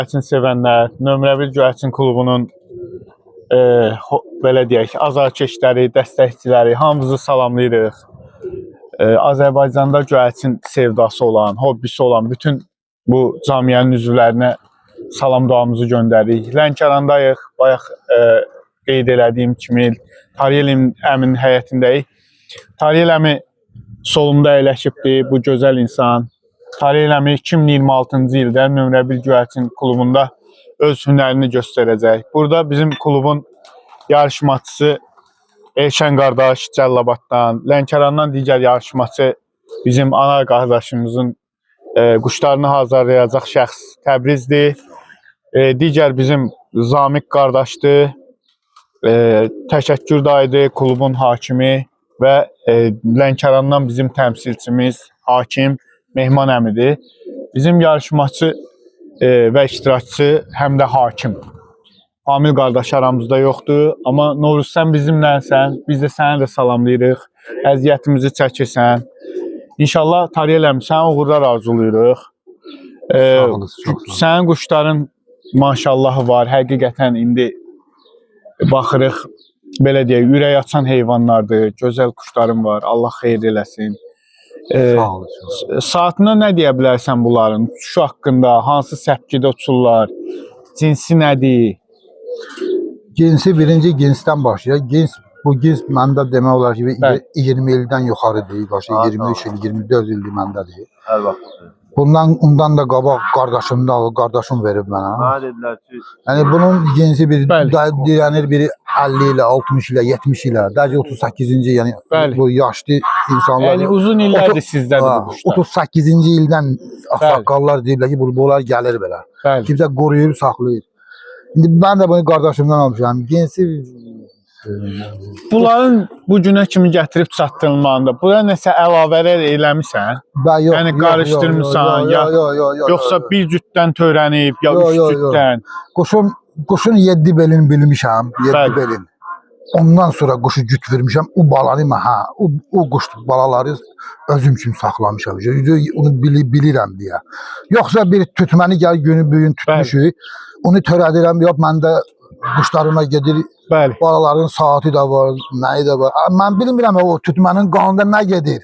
Göyərçin sevənlər, nömrə 1 Göyərçin klubunun belə deyək, azarkeşləri, dəstəkçiləri hamımızı salamlayırıq. Azərbaycanda göyərçin sevdası olan, hobbisi olan bütün bu camiyyənin üzvlərinə salam duamızı göndəririk. Lənkərandayıq, bayaq qeyd elədiyim kimi Tariyel əminin həyətindəyik. Tariyel əmi solumda əyləşibdir, bu gözəl insan. Tariyel əmi 2026-cı ildə nömrə 1 Göyərçin klubunda öz hünərini göstərəcək. Burada bizim klubun yarışmacısı Elşən qardaş Cəllabaddan, Lənkərandan digər yarışmacı bizim ana qardaşımızın quşlarını hazırlayacaq şəxs Təbrizdir. Digər bizim Zamiq qardaşdır, Təşəkkür dayıdır, klubun hakimi və Lənkərandan bizim təmsilçimiz, hakim Mehman əmidir. Bizim yarışmacı və iştirakçı həm də hakim. Amil qardaş aramızda yoxdur, amma Novruz sən bizimləsən, biz də səni də salamlayırıq, əziyyətimizi çəkirsən. İnşallah Tariyel əmi sənə uğurlar arzulayırıq. Sənin quşların maşallahı var, həqiqətən indi baxırıq, belə deyək, ürək açan heyvanlardır, gözəl quşların var, Allah xeyir eləsin. Saatına nə deyə bilərsən bunların? Uçuşu haqqında, hansı səpkidə uçurlar, cinsi nədir? Cinsi birinci cinsdən başlayır. Bu cins məndə demək olar ki 20 ildən yuxarıdır. 23 il, 24 ildir məndədir. Hər vaxt. Ondan da qabaq qardaşım verib mənə. Mənə dedilər ki, yəni bunun cinsi deyənir biri 50 ilə, 60 ilə, 70 ilə, dəci 38-ci, yəni bu yaşlı insanlar. Yəni uzun illərdir sizdədir bu quşlar. 38-ci ildən saqqallar deyirlər ki, bunlar gəlir belə. Kimsə qoruyur, saxlayır. İndi mən də bunu qardaşımdan almışam. Cinsi bunların bu günə kimi gətirib çatdırılmağında bura nəsə əlavələr eləmisən? Yəni qarışdırmısan, yoxsa bir cütdən törənib, ya 3 cütdən? Quşun 7 belini bilmişəm, 7 belin. Ondan sonra quşu cüt vermişəm, o balanı o quş balaları özüm kimi saxlamışam. Onu bilirəm deyə. Yoxsa bir tütməni gəl günü bugün tutmuşuq, onu törədirəm, yox məndə quşlarına gedir, balaların saati də var, nəyi də var. Mən bilmirəm o tütmənin qanında nə gedir.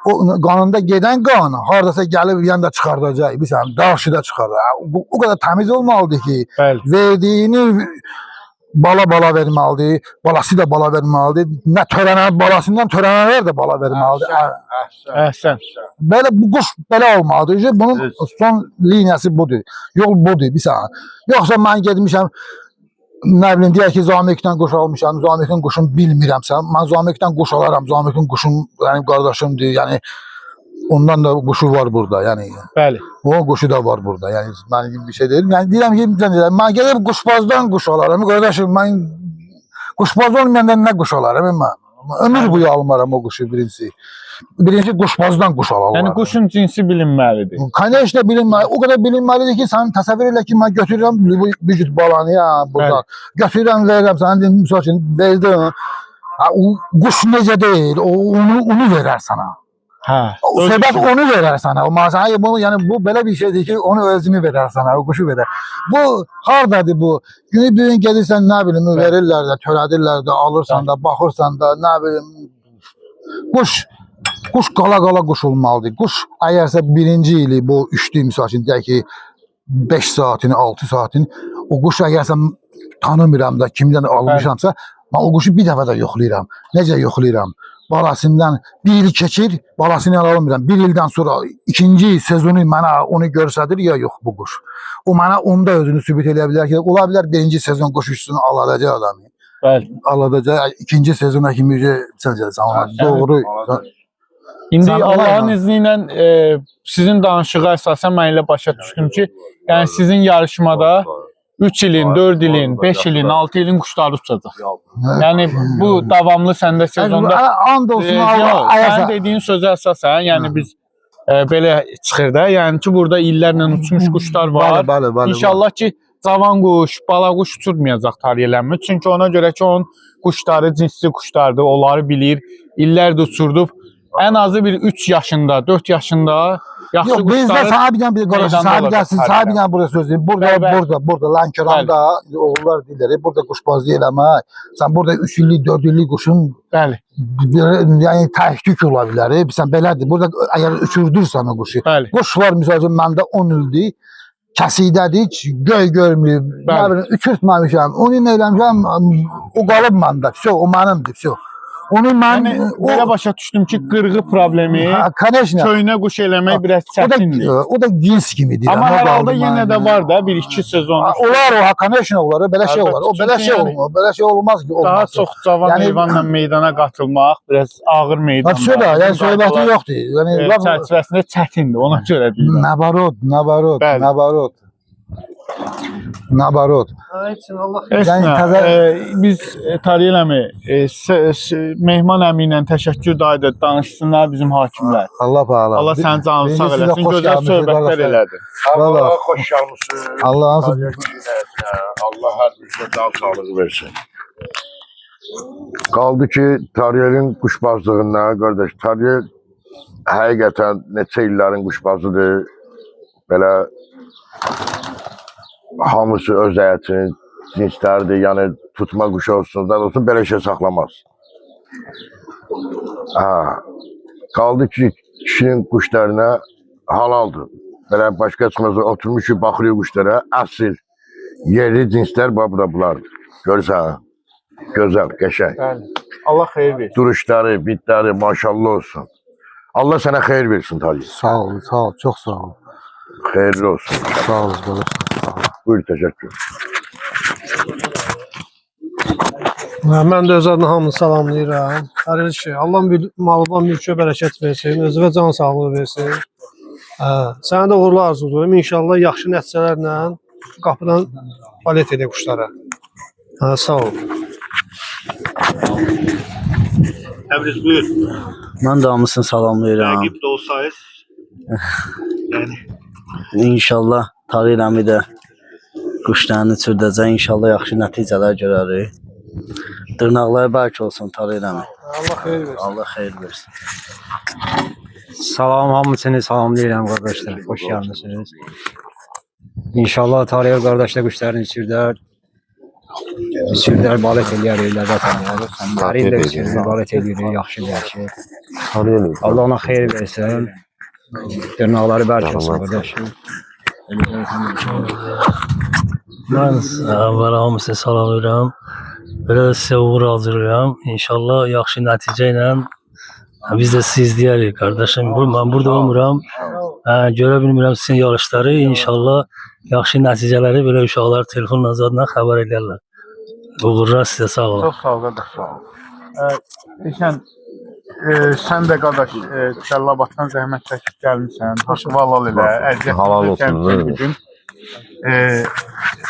O qanında gedən qanı haradasa gəlib yəni də çıxardacaq, bilirsən, daşı da çıxardacaq. O qədər təmiz olmalıdır ki, verdiyini bala verməlidir, balası da bala verməlidir. Nə törənən balasından törənənlər də bala verməlidir. Əhsən. Belə bu quş belə olmalıdır. Bunun son liniyası budur. Yol budur, bilirsən. Yoxsa mən getmişəm, nə bilim, deyək ki, Zamiqdən quş almışam, Zamiqin quşunu bilmirəmsə, mən Zamiqdən quş alaram, Zamiqin quşum mənim qardaşımdır, yəni ondan da quşu var burada, yəni. Bəli. O quşu da var burada, yəni mənim gibi bir şey deyil. Yəni deyirəm ki, mən gedib quşbazdan quş alaram, qardaşım, mən quşbaz olmayanda nə quş alaram mən? Ömür boyu almaram o quşu birincisi. Birinci quşbazdan quş alaram. Yəni quşun cinsi bilinməlidir. Конечно bilinməli. O qədər bilinməlidir ki, sən təsəvvür elə ki, mən götürürəm bir cüt balanı ya buradan. Götürürəm, verirəm sənə, deyim, misal üçün, verdim. O quş necə deyil, onu verər sənə. O səbəb onu verər sənə. Yəni bu belə bir şeydir ki, onu özünü verər sənə, o quşu verər. Bu hardadır bu? Günü bir gün gedirsən, nə bilim, verirlər də, törədirlər də, alırsan da, baxırsan da, nə bilim. Quş qala quş olmalıdır. Quş əgərsə birinci ili bu üçlü misal üçün deyək ki 5 saatini, 6 saatini o quş əgərsə tanımıram da kimdən almışamsa mən o quşu bir dəfə də yoxlayıram. Necə yoxlayıram? Balasından bir il keçir, balasını almıram. Bir ildən sonra ikinci sezonu mənə onu göstərir ya yox bu quş. O mənə onda özünü sübut edə bilər ki, ola bilər birinci sezon quş üstünü alacaq adamı. Bəli. Alacaq ikinci sezona kimi doğru. İndi Allahın izni ilə sizin danışığa əsasən mən elə başa düşdüm ki, yəni sizin yarışmada 3 ilin, 4 ilin, 5 ilin, 6 ilin quşları uçacaq. Yəni bu davamlı səndə sezonda sən dediyin sözə əsasən, yəni biz belə çıxır da, yəni ki burada illərlə uçmuş quşlar var. İnşallah ki cavan quş, bala quş uçurmayacaq Tariyel əmi. Çünki ona görə ki onun quşları cinsli quşlardır, onları bilir, illərdir uçurdub. ən azı bir 3 yaşında, 4 yaşında yaxşı Yox, bizdə quşları sahibidən bir qardaşı, meydanda sahibidən olacaq siz Tariyelə. sahibidən burada söz deyim. Burada, Bəli. burada Lənkəranda oğullar deyirlər, burada quşbazlıq eləmək. Sən burada 3 illik, 4 illik quşun bəli, yəni təhlükə ola bilər. Sən belədir. Burada əgər uçurdursan o quşu. bəli. Quş var məsələn məndə 10 ildir. Kəsidədir, heç göy görməyib. Nə Bəli. bilim, uçurtmamışam. Onu nə eləmişəm, o qalıb məndə. Vəsə, o mənimdir, vəsə. Onu mən Yəni belə başa düşdüm ki, qırğı problemi, Конечно. köynə quş eləmək biraz çətindir. O da cins kimidir. Amma o hər halda qaldı yenə məndə. də var da 1-2 sezon. Olar o, конечно olar, belə şey Əlbəttə, olar. O belə çünki şey yəni olmaz. Belə şey olmaz ki, olmaz. Daha çox cavan Yəni- heyvanla meydana qatılmaq biraz ağır meydanda. Vəsə da, yəni söhbəti yoxdur. Yəni Çərçivəsində çətindir, ona görə deyirəm. nabarot. Bəli. Nabarot. Əsnə, Yəni biz Tariyelə Mehman əmi ilə təşəkkür daydı, danışsınlar bizim hakimlər. Allah bağla. Allah sənin canını sağ Sizə eləsin, xoş gözəl gəlmisiniz, söhbətlər qardaşlar. elədi. Valla. Hoş gelmişsin. Allah'ın Allah her birine daha sağlığı versin. Kaldı ki Tariyel'in kuşbazlığına kardeş. Tariyel hakikaten neçə illərin kuşbazıdır. Belə hamısı öz həyatını cinslərdir. Yəni tutma quşu olsun, da olsun belə şey saxlamaz. Kaldı ki kişinin kuşlarına halaldır. Belə başqa çıxmaz, oturmuşuq, baxırıq quşlara, əsl, yerli cinslər burada bulardır. Görürsən, gözəl, qəşəng. Bəli. Allah xeyir versin. Duruşları, bitləri, maşallah olsun. Allah sənə xeyir versin Talih. Sağ ol, sağ ol, çox sağ ol. Xeyirli olsun. Sağ ol, qardaşlar. Sağ ol. Buyur, təşəkkür. Mən də öz adına hamını salamlayıram. Hər şey, Allah malından mülkə bərəkət versin, özünə can sağlığı versin. Sənə də uğurlu arzulayıram. İnşallah yaxşı nəticələrlə qapıdan balet edə quşlara. Sağ ol. Təbriz buyur. Mən də hamısını salamlayıram. Rəqib də olsayız. Yəni İnşallah Tariyeləmi də quşlarını çürdəcək. İnşallah yaxşı nəticələr görərik. Dırnaqları bərk olsun Tariyeləmi. Allah xeyir versin. Allah xeyir versin. Salam, hamısını salamlayıram qardaşlar. Xoş gəlmisiniz. İnşallah Tariyel qardaşlar quşlarını içirdər. İçirdər, balet eləyərik, ləzzət eləyərik. Tariyel də içirdər, balet eləyirik, yaxşı eləyək. Allah ona xeyir versin. Dırnaqları bərk olsun qardaşım. Mən əvvəl hamısını salamlayıram. Belə də sizə uğur arzulayıram. İnşallah yaxşı nəticə ilə biz də sizi izləyərik qardaşım. Mən burada olmuram. Görə bilmirəm sizin yarışları. İnşallah yaxşı nəticələri belə uşaqlar telefonla zadına xəbər edərlər. Uğurlar sizə, sağ olun. çox sağ ol qardaş. Sağ ol. Sən sən də qardaş Cəllabaddan zəhmət çəkib gəlmisən. Haqqı halal elə. Əziyyət Halal olsun, bu gün.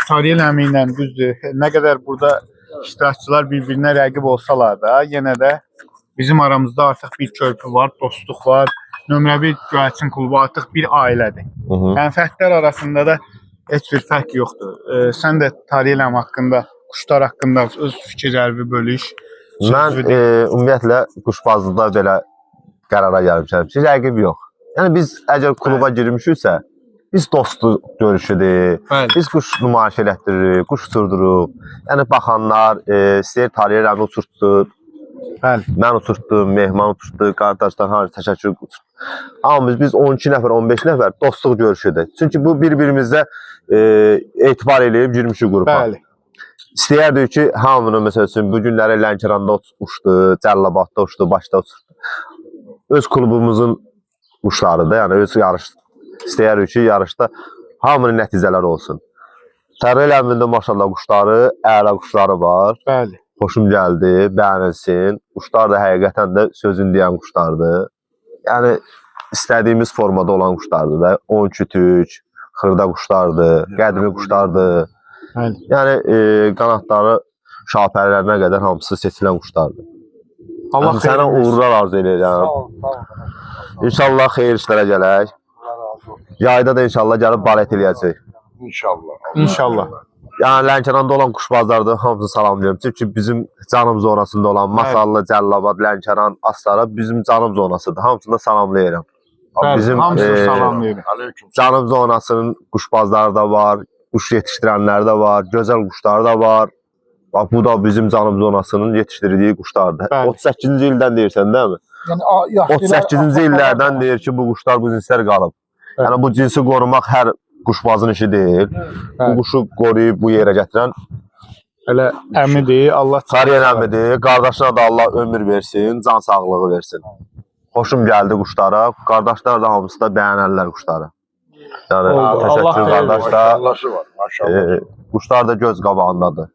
Tariyel əmi ilə düzdür. Nə qədər burada iştirakçılar bir-birinə rəqib olsalar da, yenə də bizim aramızda artıq bir körpü var, dostluq var. Nömrə 1 Göyçin klubu artıq bir ailədir. Yəni fərdlər arasında da heç bir fərq yoxdur. Sən də Tariyel əmi haqqında, quşlar haqqında öz fikirlərini bölüş. Mən ümumiyyətlə quşbazlıqda belə qərara gəlmişəm ki, rəqib yox. Yəni biz əgər kluba girmişiksə, biz dostluq görüşüdür. Biz quş nümayiş elətdiririk, quş uçurduruq. Yəni baxanlar istəyir Tariyel əmi uçurtdu. Mən uçurtdum, Mehman uçurtdu, qardaşlar hamısı təşəkkür uçurtdu. Amma biz 12 nəfər, 15 nəfər dostluq görüşüdür. Çünki bu bir-birimizdə etibar eləyib girmişik qrupa. İstəyərdik ki, hamını məsəl üçün bu günləri Lənkəranda uçdu, Cəllabadda uçdu, başda uçdu. Öz klubumuzun quşlarıdır, yəni öz yarış. İstəyərik ki, yarışda hamının nəticələri olsun. Tariyel əminin də maşallah quşları, əla quşları var. Bəli. Xoşum gəldi, bəyənilsin. Quşlar da həqiqətən də sözün deyən quşlardır. Yəni istədiyimiz formada olan quşlardır da. 10 kütük, xırda quşlardır, qədimi quşlardır. Yəni qanadları şapərlərinə qədər hamısı seçilən quşlardır. Allah sənə uğurlar arzu edirəm. İnşallah xeyir işlərə gələk. Yayda da inşallah gəlib balet eləyəcək. İnşallah. İnşallah. Yəni Lənkəranda olan quşbazlarda hamısını salamlayıram. Çünki bizim canım zonasında olan Masallı, Cəllabad, Lənkəran, Astara bizim canım zonasıdır. Hamısını da salamlayıram. Bəli, Bizim hamısını salamlayırıq. canım zonasının quşbazları da var, quş yetişdirənləri də var, gözəl quşları da var. Bax bu da bizim canım zonasının yetişdirdiyi quşlardır. Bəli. 38-ci ildən deyirsən, değil mi? Yəni 38-ci illərdən deyir ki, bu quşlar bu cinslər qalıb. Yəni bu cinsi qorumaq hər quşbazın işi deyil. Bu quşu qoruyub bu yerə gətirən Elə əmidir, Allah Tariyen əmidir. Qardaşına da Allah ömür versin, can sağlığı versin. Xoşum gəldi quşlara. Qardaşlar da hamısı da bəyənərlər quşları. Yəni Oldu. Allah təşəkkür xeyir qardaş da. Maşallahı var, maşallah. Quşlar da göz qabağındadır.